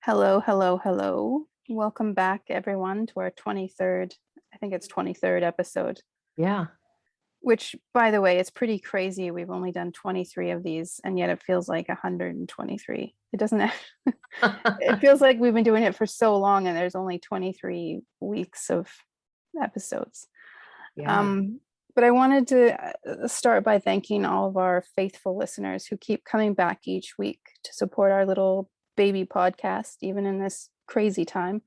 Hello, hello, hello. Welcome back, everyone, to our 23rd, I think it's 23rd episode, Yeah. which, by the way, it's pretty crazy. We've only done 23 of these, and yet it feels like 123. It doesn't, it feels like we've been doing it for so long, and there's only 23 weeks of episodes. Yeah. But I wanted to start by thanking all of our faithful listeners who keep coming back each week to support our little baby podcast, even in this crazy time.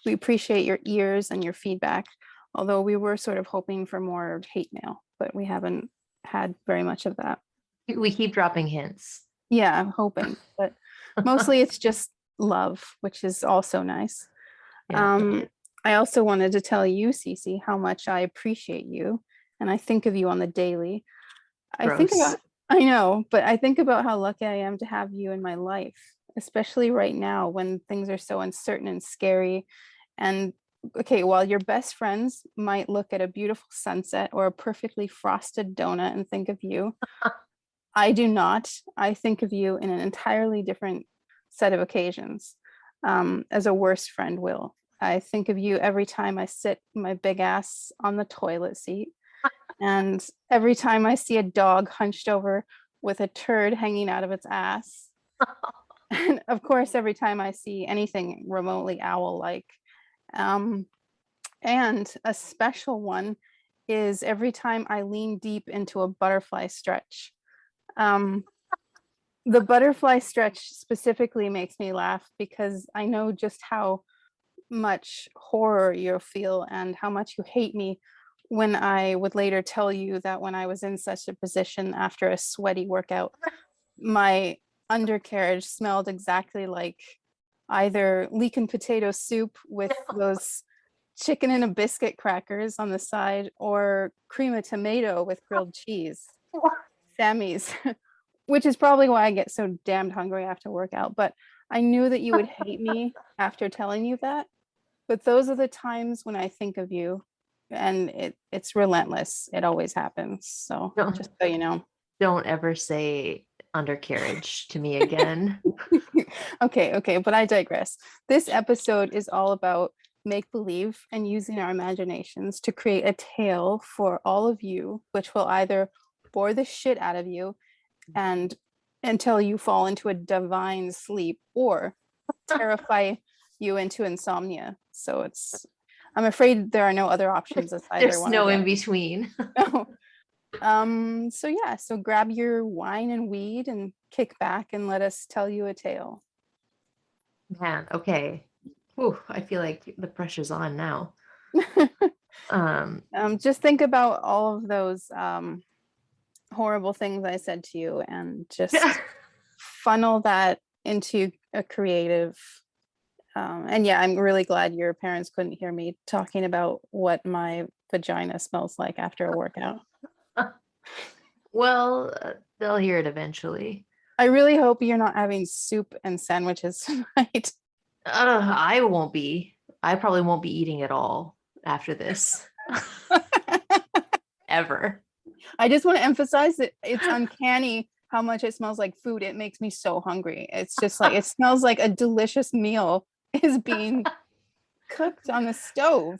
We appreciate your ears and your feedback, although we were sort of hoping for more hate mail, but we haven't had very much of that. We keep dropping hints. Yeah, I'm hoping, but mostly it's just love, which is also nice. Yeah. I also wanted to tell you, Cece, how much I appreciate you, and I think of you on the daily. I think Gross. about, I know, but I think about how lucky I am to have you in my life, especially right now when things are so uncertain and scary. And okay, while your best friends might look at a beautiful sunset or a perfectly frosted donut and think of you, I do not. I think of you in an entirely different set of occasions, as a worst friend will. I think of you every time I sit my big ass on the toilet seat, and every time I see a dog hunched over with a turd hanging out of its ass. And of course, every time I see anything remotely owl-like. Um, and a special one is every time I lean deep into a butterfly stretch. Um, the butterfly stretch specifically makes me laugh because I know just how much horror you'll feel and how much you hate me when I would later tell you that when I was in such a position after a sweaty workout, my undercarriage smelled exactly like either leek and potato soup with those chicken and a biscuit crackers on the side or cream of tomato with grilled cheese. Sammy's, which is probably why I get so damned hungry after workout. But I knew that you would hate me after telling you that. But those are the times when I think of you, and it's relentless. It always happens. So Don't just so you know. don't ever say undercarriage to me again. Okay, but I digress. This episode is all about make believe and using our imaginations to create a tale for all of you, which will either bore the shit out of you and until you fall into a divine sleep or terrify you into insomnia. So I'm afraid there are no other options as either There's one of no in them. between. No. So yeah, so grab your wine and weed and kick back and let us tell you a tale. Man, okay. Whew, I feel like the pressure's on now. Um, Just think about all of those horrible things I said to you and just funnel that into a creative. And yeah, I'm really glad your parents couldn't hear me talking about what my vagina smells like after a workout. well, they'll hear it eventually. I really hope you're not having soup and sandwiches tonight. I won't be. I probably won't be eating at all after this. Ever. I just want to emphasize that it's uncanny how much it smells like food. It makes me so hungry. It's just like it smells like a delicious meal is being cooked on the stove.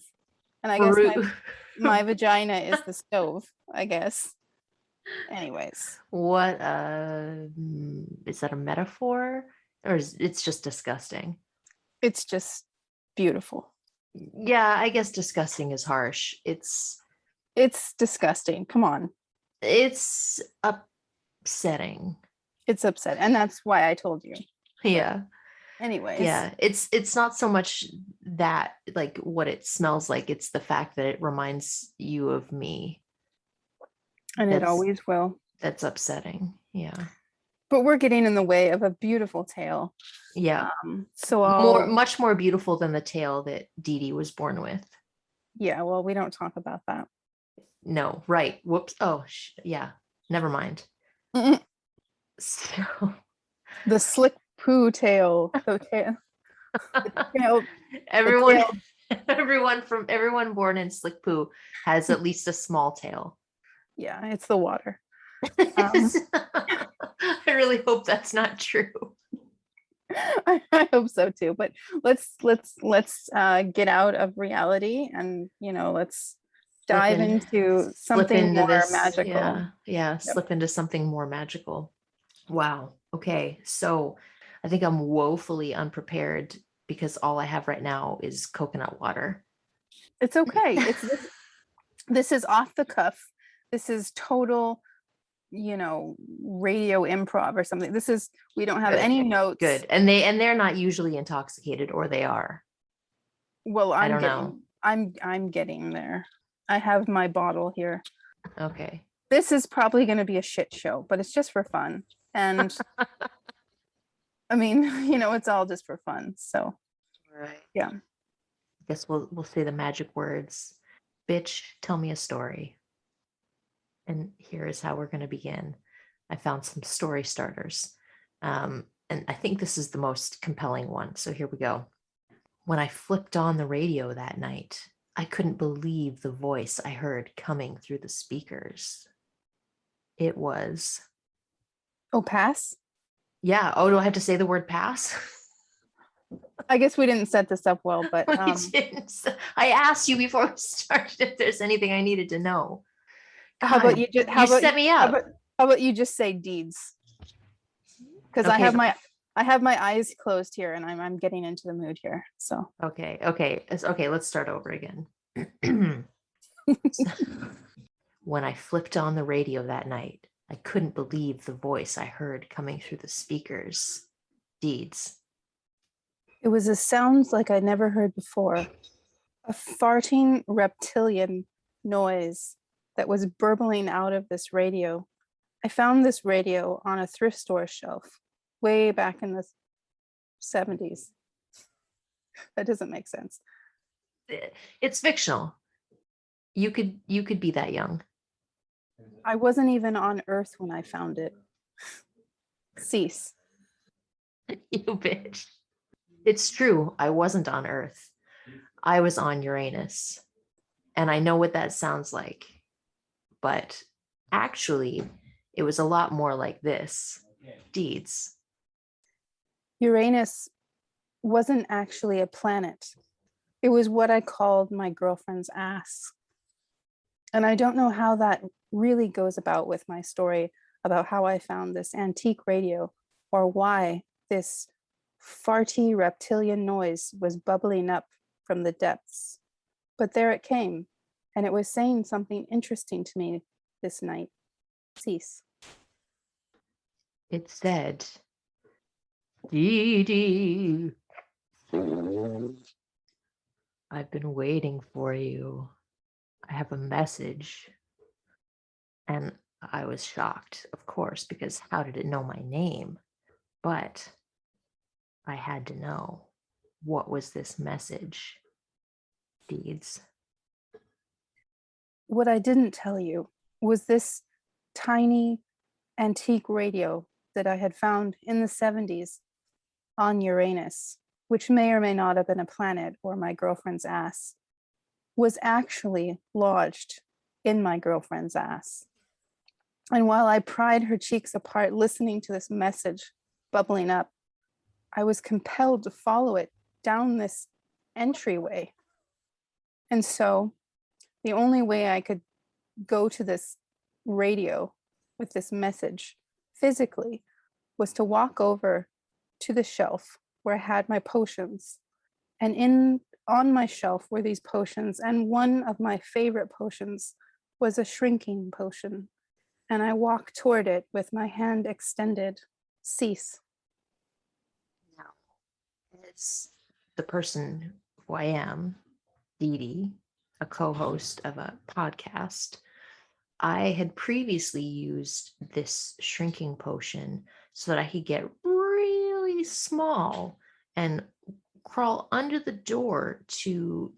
And I guess my vagina is the stove, I guess. Anyways, What is that a metaphor? Or it's just disgusting? it's just beautiful. Yeah, I guess disgusting is harsh. It's disgusting. Come on. It's upsetting. It's upset. And that's why I told you. Yeah. Anyways, Yeah. It's not so much that like what it smells like, it's the fact that it reminds you of me. and it That's always will. that's upsetting. Yeah. But we're getting in the way of a beautiful tale. Yeah. So Much more beautiful than the tale that Didi was born with. yeah, well, we don't talk about that. No, right. Whoops. Oh, yeah. Never mind. Mm-mm. So The slick poo tail. The tail. The everyone tail. everyone born in Slick Poo has at least a small tail. Yeah, it's the water. I really hope that's not true. I hope so too. But let's get out of reality and let's Slip dive in, into slip something into more this. magical. Yeah, yeah, Yep. slip into something more magical. Wow. Okay. So I think I'm woefully unprepared because all I have right now is coconut water. It's okay. This is off the cuff. This is total, radio improv or something. We don't have Good. any notes. Good. And they're not usually intoxicated, or they are. Well, I don't know. I'm getting there. I have my bottle here. Okay. This is probably going to be a shit show, but it's just for fun. And I mean, it's all just for fun. So, Right. yeah. Guess we'll say the magic words. Bitch, tell me a story. And here is how we're going to begin. I found some story starters. And I think this is the most compelling one. So here we go. When I flipped on the radio that night, I couldn't believe the voice I heard coming through the speakers. It was, Oh, pass. yeah. Oh, do I have to say the word pass? I guess we didn't set this up well, but I didn't. I asked you before we started if there's anything I needed to know. how about God, you just you set me how up. about how about you just say deeds? Because Okay. I have my eyes closed here and I'm getting into the mood here. So Okay. Okay. Okay. Let's start over again. When I flipped on the radio that night, I couldn't believe the voice I heard coming through the speakers. Deeds. it was a sound like I'd never heard before. A farting reptilian noise that was burbling out of this radio. I found this radio on a thrift store shelf way back in the 70s. That doesn't make sense. It's fictional. You could be that young. I wasn't even on Earth when I found it. Cease. You bitch. It's true. I wasn't on Earth. I was on Uranus. And I know what that sounds like. But actually, it was a lot more like this. Deeds. Uranus wasn't actually a planet. It was what I called my girlfriend's ass. And I don't know how that really goes about with my story about how I found this antique radio or why this farty reptilian noise was bubbling up from the depths. But there it came, and it was saying something interesting to me this night. Cease. It said, Didi, I've been waiting for you. I have a message. And I was shocked, of course, because how did it know my name? But I had to know, what was this message? Deeds. What I didn't tell you was this tiny antique radio that I had found in the 70s on Uranus, which may or may not have been a planet or my girlfriend's ass, was actually lodged in my girlfriend's ass. And while I pried her cheeks apart listening to this message bubbling up, I was compelled to follow it down this entryway. And so the only way I could go to this radio with this message physically was to walk over to the shelf where I had my potions. And on my shelf were these potions, and one of my favorite potions was a shrinking potion. And I walked toward it with my hand extended. Cease. Now, as the person who I am, Didi, a co-host of a podcast, I had previously used this shrinking potion so that I could get really small and crawl under the door to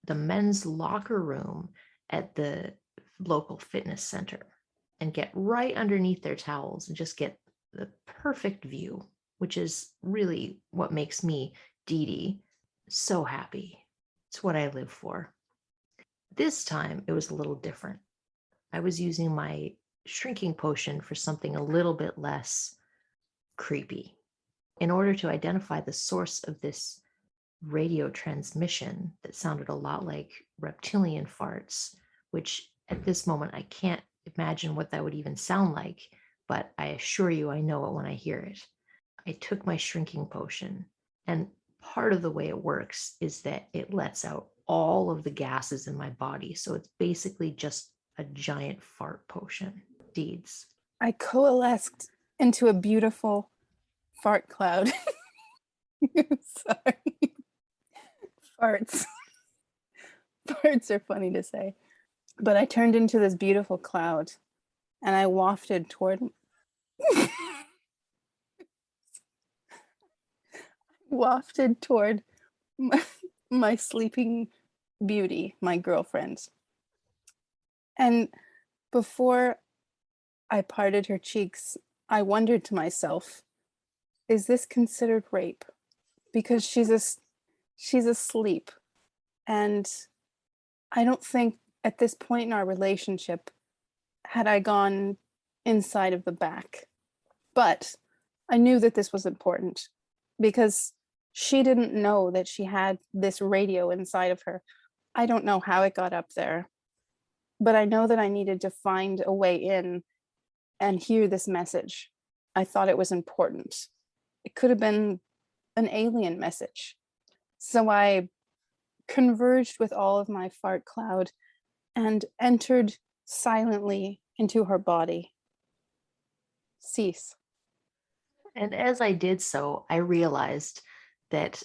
the men's locker room at the local fitness center and get right underneath their towels and just get the perfect view, which is really what makes me, Didi, so happy. It's what I live for. This time it was a little different. I was using my shrinking potion for something a little bit less creepy. in order to identify the source of this radio transmission that sounded a lot like reptilian farts, which at this moment I can't imagine what that would even sound like, but I assure you I know it when I hear it. I took my shrinking potion, and part of the way it works is that it lets out all of the gases in my body. So it's basically just a giant fart potion. Deeds. I coalesced into a beautiful fart cloud. Sorry. Farts. Farts are funny to say. But I turned into this beautiful cloud and I wafted toward wafted toward my sleeping beauty, my girlfriend. And before I parted her cheeks, I wondered to myself, is this considered rape? Because she's asleep. And I don't think at this point in our relationship had I gone inside of the back. But I knew that this was important because she didn't know that she had this radio inside of her. I don't know how it got up there, but I know that I needed to find a way in and hear this message. I thought it was important. It could have been an alien message. So I converged with all of my fart cloud and entered silently into her body. Cease. And as I did so, I realized that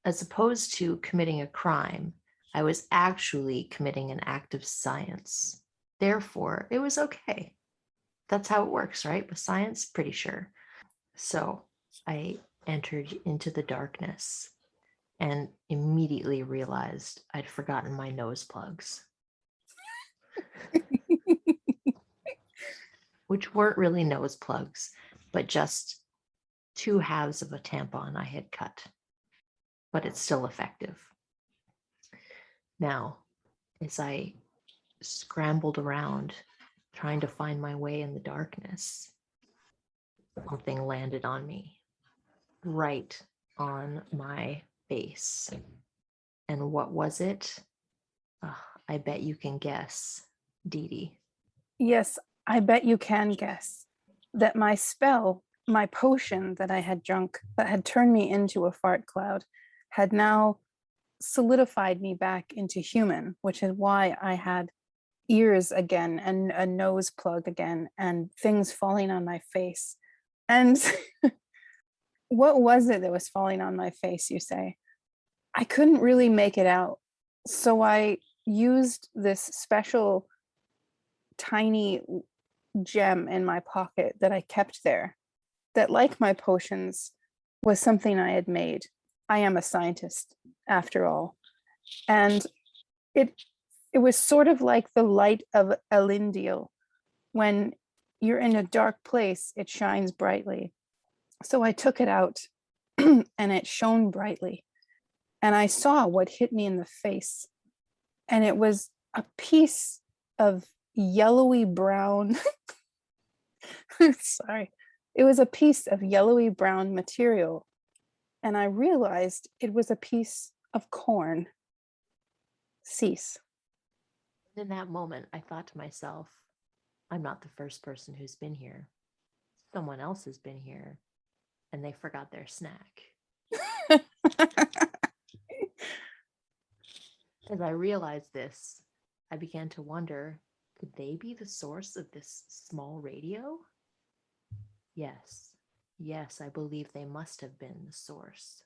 as opposed to committing a crime, I was actually committing an act of science. Therefore, it was okay. That's how it works, right? With science, pretty sure. So I entered into the darkness and immediately realized I'd forgotten my nose plugs, which weren't really nose plugs, but just two halves of a tampon I had cut, but it's still effective. Now, as I scrambled around trying to find my way in the darkness, something landed on me, right on my face. And what was it? I bet you can guess, Didi. Yes, I bet you can guess that my spell, my potion that I had drunk, that had turned me into a fart cloud, had now solidified me back into human, which is why I had ears again and a nose plug again and things falling on my face. And what was it that was falling on my face, you say? I couldn't really make it out. So I used this special tiny gem in my pocket that I kept there, that, like my potions, was something I had made. I am a scientist, after all. And it it was sort of like the light of Elendil. When you're in a dark place, it shines brightly. So I took it out and it shone brightly. And I saw what hit me in the face. And it was a piece of yellowy brown. Sorry. It was a piece of yellowy brown material. And I realized it was a piece of corn. Cease. In that moment, I thought to myself, I'm not the first person who's been here. Someone else has been here and they forgot their snack. As I realized this, I began to wonder, could they be the source of this small radio? Yes, yes, I believe they must have been the source.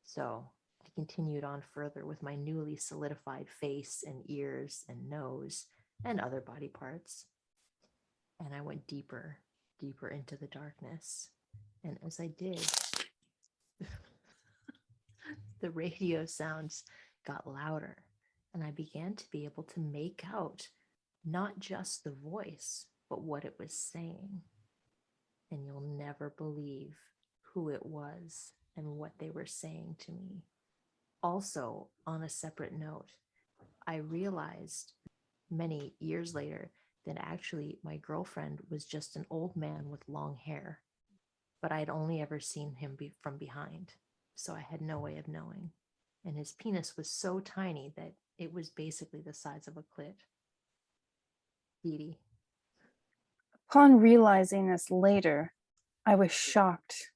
So I continued on further with my newly solidified face and ears and nose and other body parts. And I went deeper, deeper into the darkness. And as I did, the radio sounds got louder, and I began to be able to make out not just the voice, but what it was saying. And you'll never believe who it was and what they were saying to me. Also, on a separate note, I realized many years later that actually my girlfriend was just an old man with long hair. but I'd only ever seen him from behind, so I had no way of knowing. And his penis was so tiny that it was basically the size of a clit. Didi. Upon realizing this later, I was shocked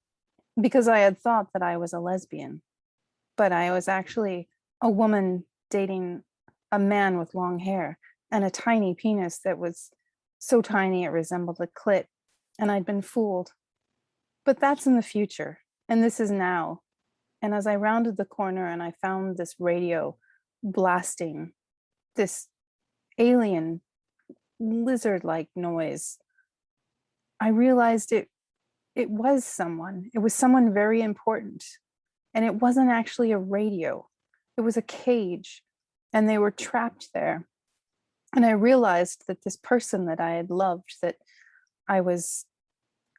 because I had thought that I was a lesbian, but I was actually a woman dating a man with long hair and a tiny penis that was so tiny it resembled a clit, and I'd been fooled. But that's in the future, and this is now. And as I rounded the corner and I found this radio blasting this alien lizard like noise, I realized it was someone. It was someone very important. And it wasn't actually a radio. It was a cage, and they were trapped there. And I realized that this person that I had loved, that I was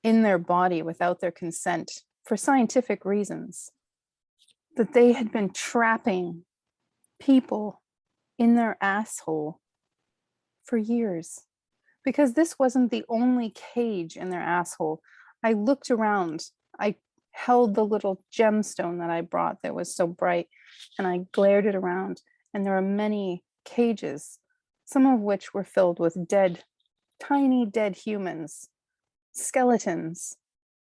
in their body without their consent for scientific reasons, that they had been trapping people in their asshole for years. Because this wasn't the only cage in their asshole. I looked around, I held the little gemstone that I brought that was so bright, and I glared it around, and there were many cages, some of which were filled with dead, tiny dead humans, skeletons.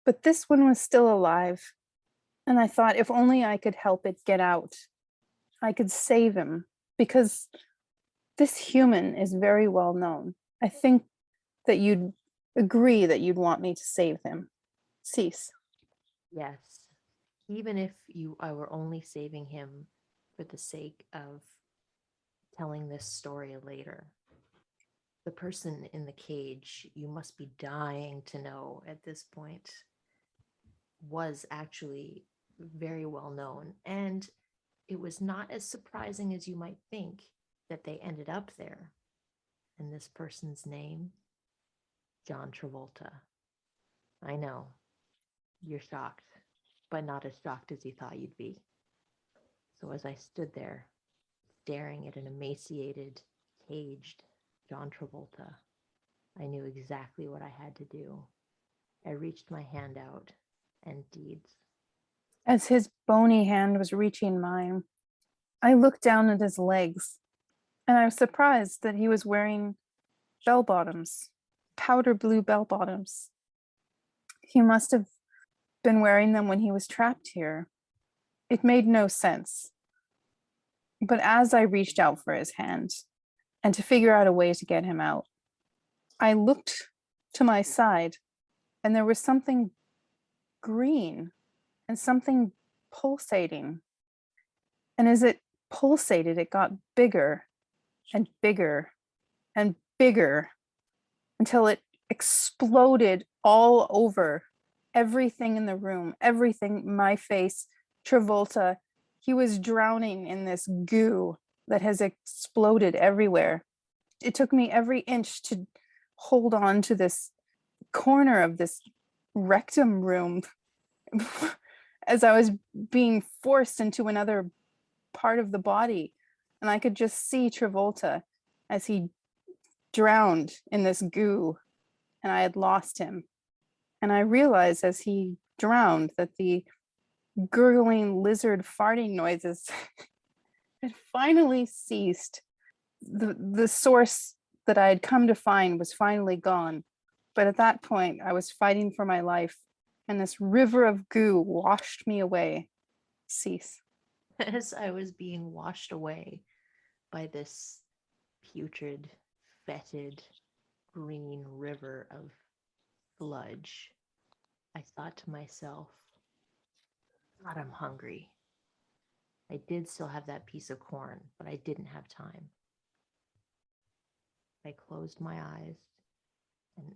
But this one was still alive. And I thought if only I could help it get out, I could save him, because this human is very well known. I think that you'd agree that you'd want me to save him. Cease. Yes. Even if I were only saving him for the sake of telling this story later. The person in the cage, you must be dying to know at this point, was actually very well known. And it was not as surprising as you might think that they ended up there. And this person's name, John Travolta. I know, you're shocked, but not as shocked as you thought you'd be. So as I stood there, staring at an emaciated, caged John Travolta, I knew exactly what I had to do. I reached my hand out, and deeds. As his bony hand was reaching mine, I looked down at his legs, and I was surprised that he was wearing bell bottoms, powder blue bell bottoms. He must have been wearing them when he was trapped here. It made no sense. But as I reached out for his hand and to figure out a way to get him out, I looked to my side, and there was something green and something pulsating. And as it pulsated, it got bigger and bigger and bigger until it exploded all over everything in the room, everything, my face, Travolta. He was drowning in this goo that has exploded everywhere. It took me every inch to hold on to this corner of this rectum room as I was being forced into another part of the body. And I could just see Travolta as he drowned in this goo, and I had lost him. And I realized as he drowned that the gurgling lizard farting noises had finally ceased. The source that I had come to find was finally gone. But at that point, I was fighting for my life, and this river of goo washed me away. Cease. As I was being washed away by this putrid, fetid, green river of sludge, I thought to myself, God, I'm hungry. I did still have that piece of corn, but I didn't have time. I closed my eyes and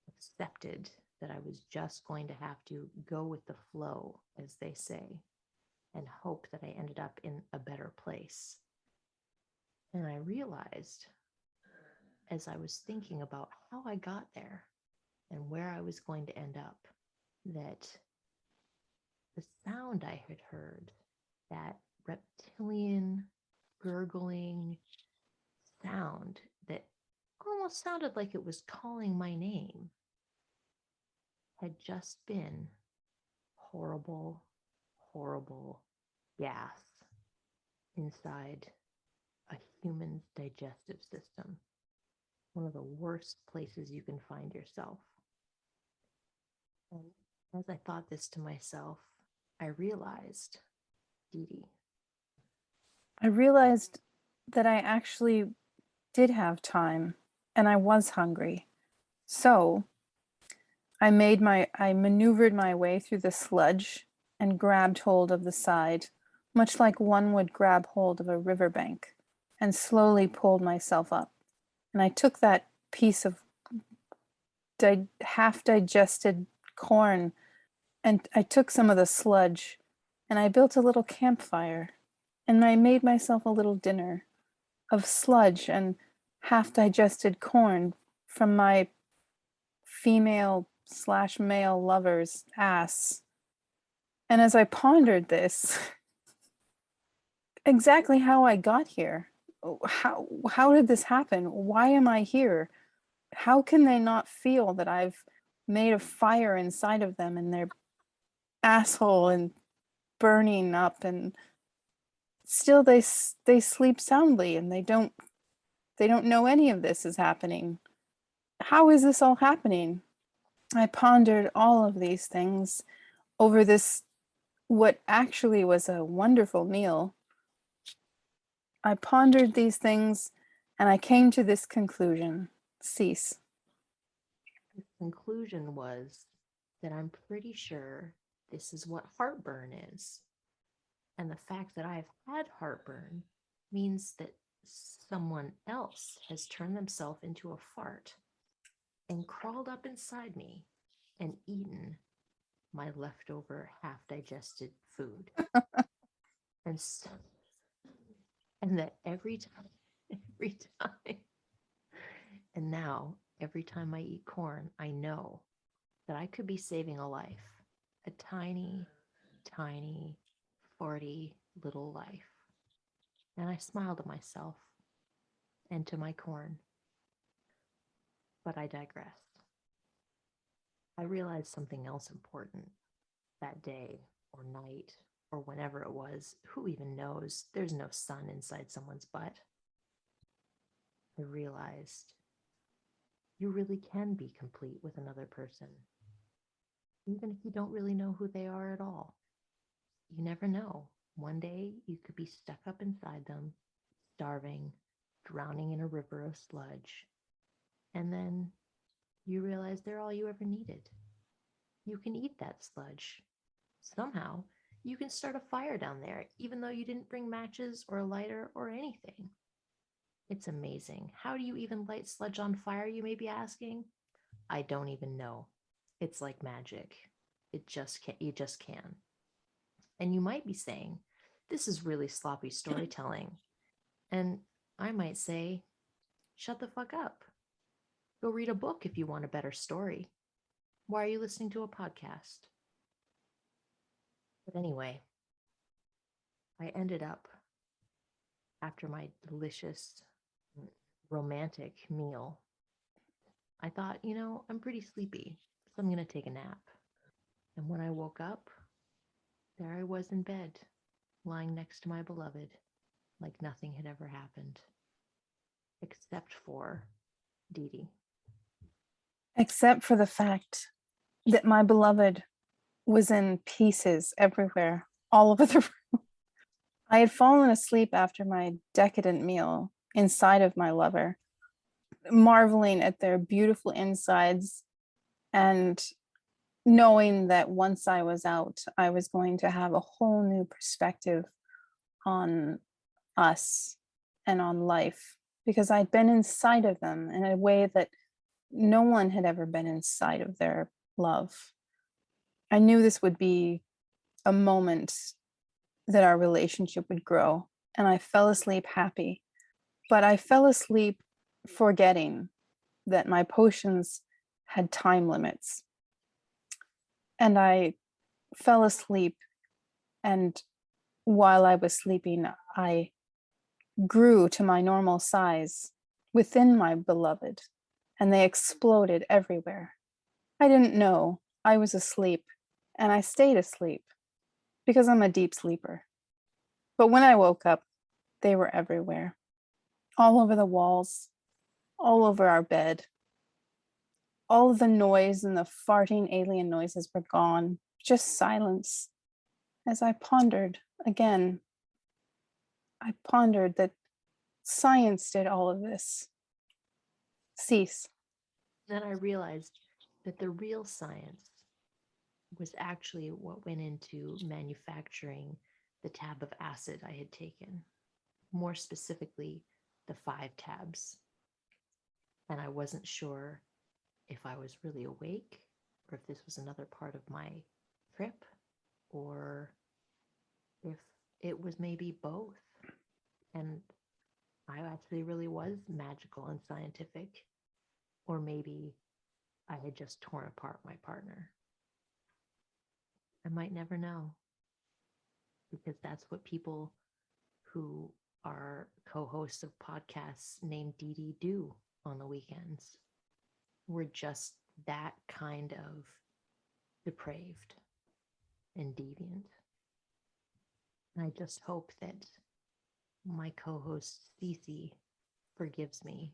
accepted that I was just going to have to go with the flow, as they say, and hope that I ended up in a better place. And I realized, as I was thinking about how I got there and where I was going to end up, that the sound I had heard, that reptilian, gurgling sound that almost sounded like it was calling my name, had just been horrible, horrible gas inside a human's digestive system. One of the worst places you can find yourself. And as I thought this to myself, I realized, Didi, I realized that I actually did have time and I was hungry. So I maneuvered my way through the sludge and grabbed hold of the side, much like one would grab hold of a riverbank, and slowly pulled myself up. And I took that piece of half digested corn and I took some of the sludge and I built a little campfire and I made myself a little dinner of sludge and half digested corn from my female/male lover's ass. And as I pondered this, exactly how I got here, how did this happen? Why am I here? How can they not feel that I've made a fire inside of them and their asshole and burning up, and still they sleep soundly and they don't know any of this is happening? How is this all happening? I pondered all of these things over this, what actually was a wonderful meal. I pondered these things and I came to this conclusion. Cease. the conclusion was that I'm pretty sure this is what heartburn is. And the fact that I've had heartburn means that someone else has turned themselves into a fart and crawled up inside me and eaten my leftover half digested food. And so, and that every time, and now every time I eat corn, I know that I could be saving a life, a tiny, tiny, 40 little life. And I smile to myself and to my corn. But I digress. I realized something else important that day or night or whenever it was. Who even knows? There's no sun inside someone's butt. I realized you really can be complete with another person, even if you don't really know who they are at all. You never know. One day you could be stuck up inside them, starving, drowning in a river of sludge. And then you realize they're all you ever needed. You can eat that sludge. Somehow, you can start a fire down there, even though you didn't bring matches or a lighter or anything. It's amazing. How do you even light sludge on fire, you may be asking? I don't even know. It's like magic. It just can't, you just can. And you might be saying, this is really sloppy storytelling. And I might say, shut the fuck up. Go read a book if you want a better story. Why are you listening to a podcast? But anyway, I ended up, after my delicious, romantic meal, I thought, I'm pretty sleepy, so I'm going to take a nap. And when I woke up, there I was in bed, lying next to my beloved, like nothing had ever happened, except for Didi. Except for the fact that my beloved was in pieces everywhere, all over the room. I had fallen asleep after my decadent meal inside of my lover, marveling at their beautiful insides and knowing that once I was out, I was going to have a whole new perspective on us and on life, because I'd been inside of them in a way that no one had ever been inside of their love. I knew this would be a moment that our relationship would grow, and I fell asleep happy. But I fell asleep forgetting that my potions had time limits. And I fell asleep, and while I was sleeping, I grew to my normal size within my beloved, and they exploded everywhere. I didn't know I was asleep, and I stayed asleep because I'm a deep sleeper. But when I woke up, they were everywhere, all over the walls, all over our bed. All of the noise and the farting alien noises were gone, just silence. As I pondered again, I pondered that science did all of this. Cease. Then I realized that the real science was actually what went into manufacturing the tab of acid I had taken, more specifically, the 5 tabs. And I wasn't sure if I was really awake or if this was another part of my trip or if it was maybe both. And I actually really was magical and scientific, or maybe I had just torn apart my partner. I might never know, because that's what people who are co-hosts of podcasts named Didi do on the weekends. We're just that kind of depraved and deviant. And I just hope that my co-host Cece forgives me,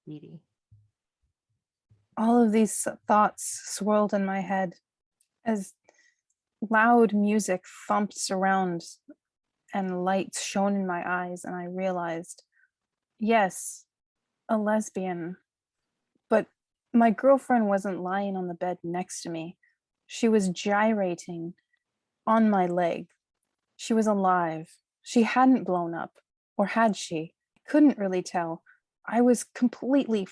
Didi. All of these thoughts swirled in my head as loud music thumped around and lights shone in my eyes, and I realized, yes, a lesbian, but my girlfriend wasn't lying on the bed next to me. She was gyrating on my leg. She was alive. She hadn't blown up, or had she? I couldn't really tell. I was completely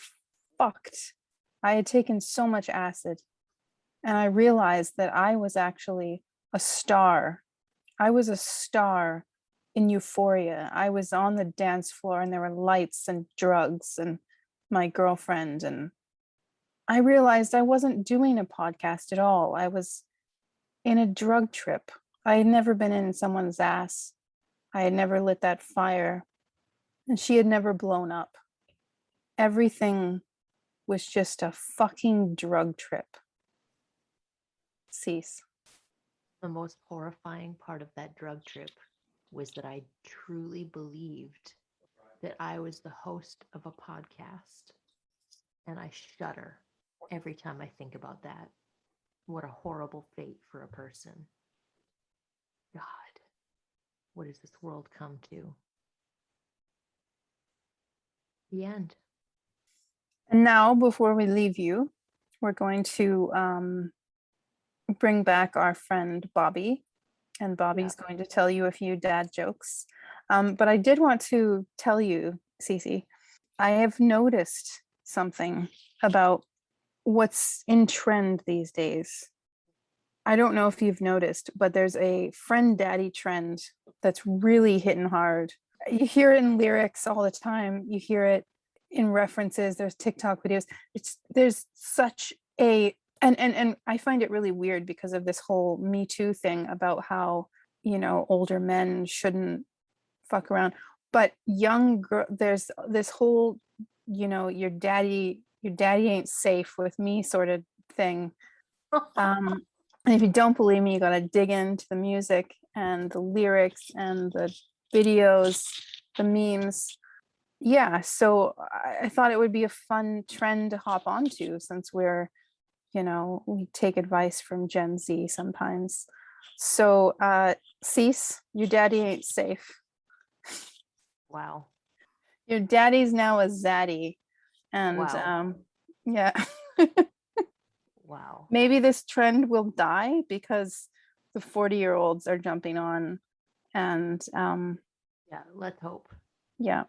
fucked. I had taken so much acid, and I realized that I was actually a star. I was a star in Euphoria. I was on the dance floor and there were lights and drugs and my girlfriend. And I realized I wasn't doing a podcast at all. I was in a drug trip. I had never been in someone's ass. I had never lit that fire. And she had never blown up. Everything was just a fucking drug trip. Cease. The most horrifying part of that drug trip was that I truly believed that I was the host of a podcast. And I shudder every time I think about that. What a horrible fate for a person. God, what has this world come to? The end. And now, before we leave you, we're going to bring back our friend Bobby, and Bobby's going to tell you a few dad jokes. But I did want to tell you, Cece, I have noticed something about what's in trend these days. I don't know if you've noticed, but there's a friend daddy trend that's really hitting hard. You hear it in lyrics all the time. You hear it in references. There's TikTok videos. There's such a and I find it really weird because of this whole Me Too thing about how, older men shouldn't fuck around. But young girl, there's this whole, your daddy ain't safe with me sort of thing. And if you don't believe me, you got to dig into the music and the lyrics and the videos, the memes. Yeah, so I thought it would be a fun trend to hop onto since we take advice from Gen Z sometimes. So, Cease, your daddy ain't safe. Wow. Your daddy's now a zaddy. And Wow. yeah. Wow. Maybe this trend will die because the 40-year-olds are jumping on and Yeah, let's hope. yeah.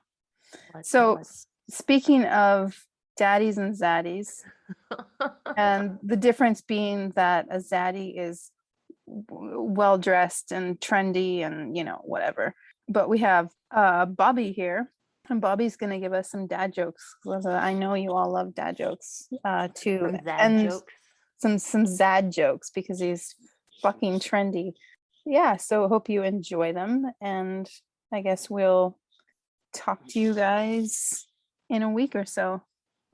Let's So hope. speaking of daddies and zaddies, and the difference being that a zaddy is well dressed and trendy and whatever. But we have Bobby here, and Bobby's going to give us some dad jokes. I know you all love dad jokes too, Some Zad and jokes. some Zad jokes because he's fucking trendy. Yeah, so hope you enjoy them, and I guess we'll talk to you guys in a week or so.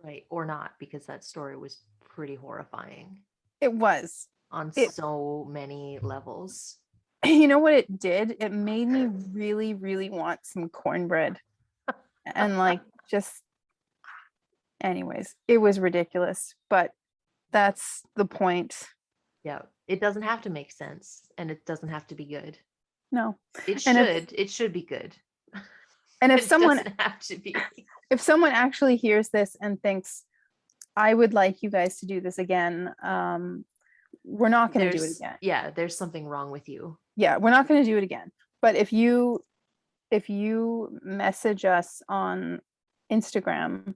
Right, or not, because that story was pretty horrifying. It was. on It, so many levels. you know what it did? It made me really, really want some cornbread. And like, just, anyways, it was ridiculous, but that's the point. Yeah, it doesn't have to make sense, and it doesn't have to be good. No. It And if, should be good. and if It someone, doesn't have to be. if someone actually hears this and thinks, I would like you guys to do this again, we're not going to do it again. There's something wrong with you. Yeah, we're not going to do it again. But if you message us on Instagram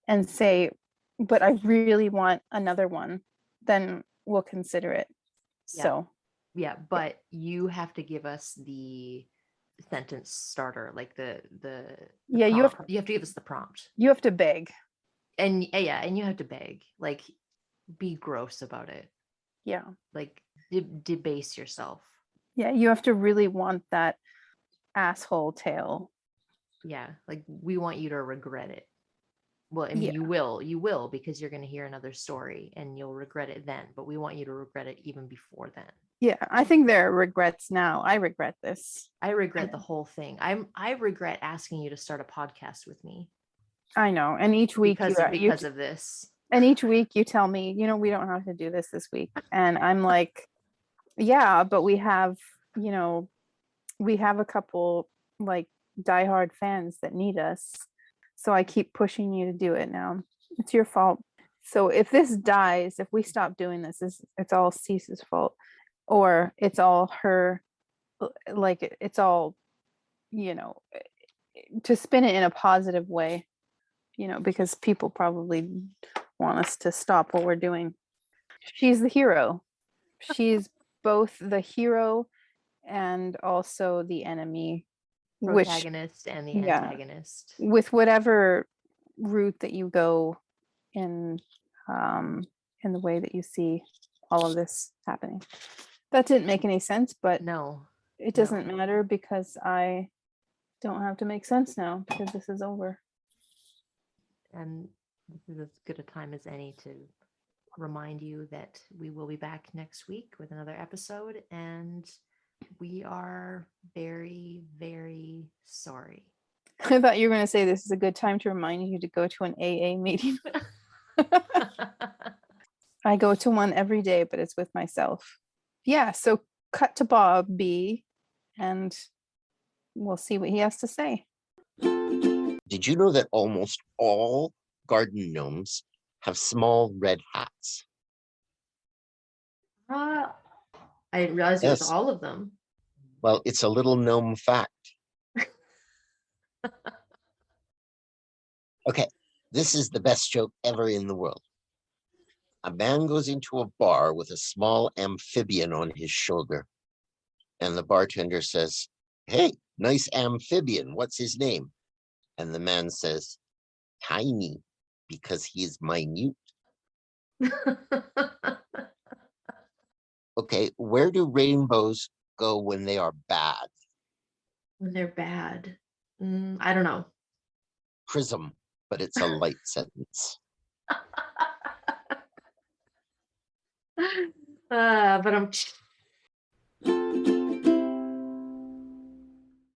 and say, but I really want another one, then we'll consider it. Yeah. So Yeah, but you have to give us the sentence starter, like the yeah, prompt. You have to give us the prompt. you have to beg. And yeah, and you have to beg. Like, be gross about it. Yeah. Like, debase yourself. Yeah, you have to really want that asshole tail. Yeah, like, we want you to regret it. Well, I mean, Yeah. you will, because you're going to hear another story and you'll regret it then, but we want you to regret it even before then. Yeah, I think there are regrets now. I regret this. I regret the whole thing. I regret asking you to start a podcast with me. I know. And each week because of this. And each week you tell me, we don't have to do this week. And I'm like, yeah, but we have a couple like diehard fans that need us. So I keep pushing you to do it now. It's your fault. So if this dies, if we stop doing this, it's all Cece's fault. Or it's all her, like it's all, to spin it in a positive way, because people probably want us to stop what we're doing. She's the hero. She's both the hero and also the enemy, Protagonist and the yeah, antagonist. with whatever route that you go in the way that you see all of this happening. That didn't make any sense, but No, it doesn't matter because I don't have to make sense now because this is over. And this is as good a time as any to remind you that we will be back next week with another episode, and we are very, very sorry. I thought you were going to say this is a good time to remind you to go to an AA meeting. I go to one every day, but it's with myself. Yeah, so cut to Bob B, and we'll see what he has to say. Did you know that almost all garden gnomes have small red hats? I didn't realize it was Yes. all of them. Well, it's a little gnome fact. Okay, this is the best joke ever in the world. A man goes into a bar with a small amphibian on his shoulder, and the bartender says, "Hey, nice amphibian, what's his name?" And the man says, "Tiny, because he is minute." Okay, where do rainbows go when they are bad? When they're bad. I don't know. Prism, but it's a light sentence. But I'm